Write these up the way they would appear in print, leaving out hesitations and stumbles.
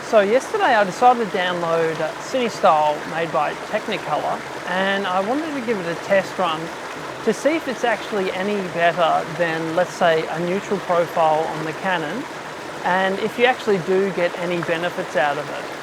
So yesterday I decided to download City Style made by Technicolor, and I wanted to give it a test run to see if it's actually any better than, let's say, a neutral profile on the Canon, and if you actually do get any benefits out of it.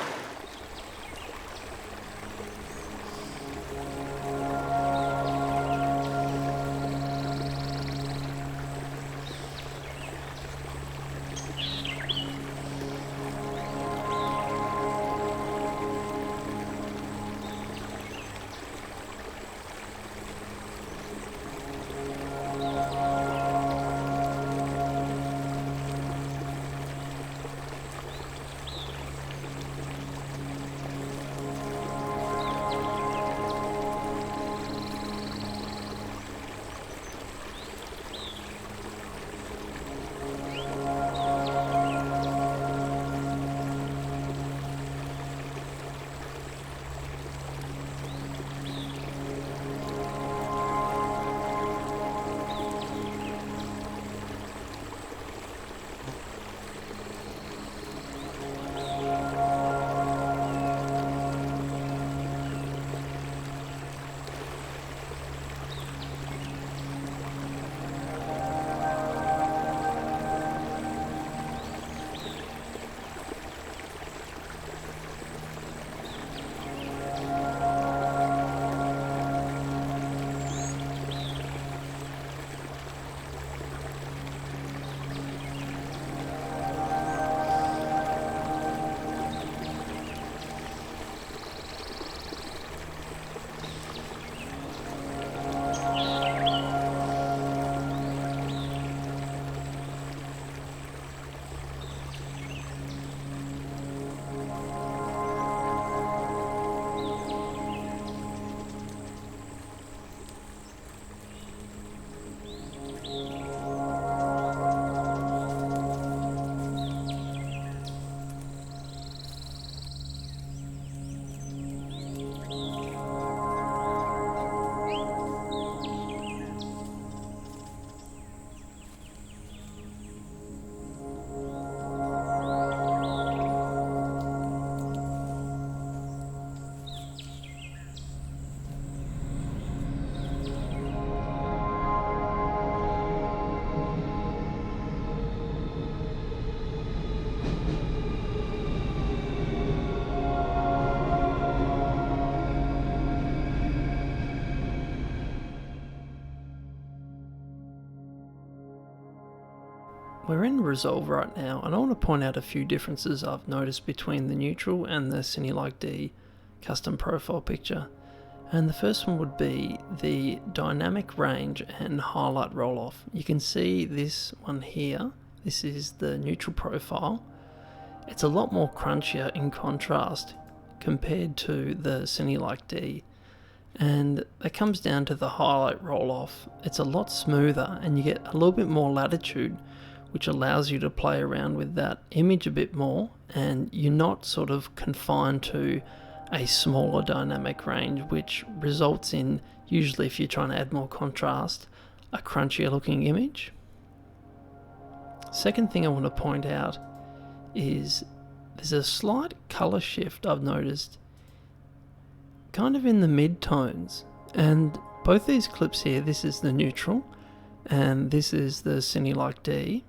We're in Resolve right now, and I want to point out a few differences I've noticed between the neutral and the Cine 90D custom profile picture. And the first one would be the dynamic range and highlight roll off. You can see this one here. This is the neutral profile. It's a lot more crunchier in contrast compared to the Cine 90D. And that comes down to the highlight roll off. It's a lot smoother and you get a little bit more latitude, which allows you to play around with that image a bit more, and you're not sort of confined to a smaller dynamic range, which results in, usually if you're trying to add more contrast, a crunchier looking image. Second thing I want to point out is there's a slight color shift I've noticed kind of in the mid-tones, and both these clips here, this is the neutral and this is the Cine 90D.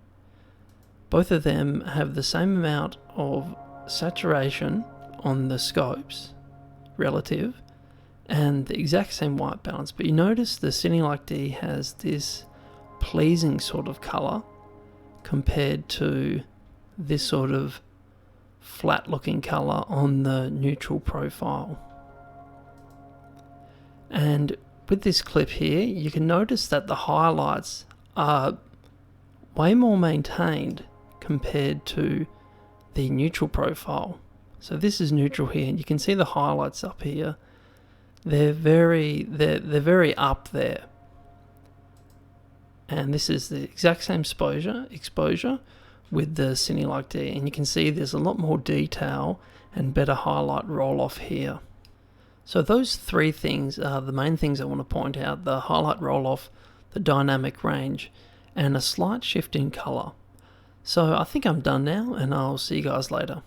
Both of them have the same amount of saturation on the scopes, relative, and the exact same white balance, but you notice the Cine 90D has this pleasing sort of colour compared to this sort of flat looking colour on the neutral profile. And with this clip here, you can notice that the highlights are way more maintained compared to the neutral profile. So this is neutral here, and you can see the highlights up here. They're very up there. And this is the exact same exposure with the Cine 90D, and you can see there's a lot more detail and better highlight roll off here. So those three things are the main things I want to point out: the highlight roll off, the dynamic range, and a slight shift in color. So I think I'm done now, and I'll see you guys later.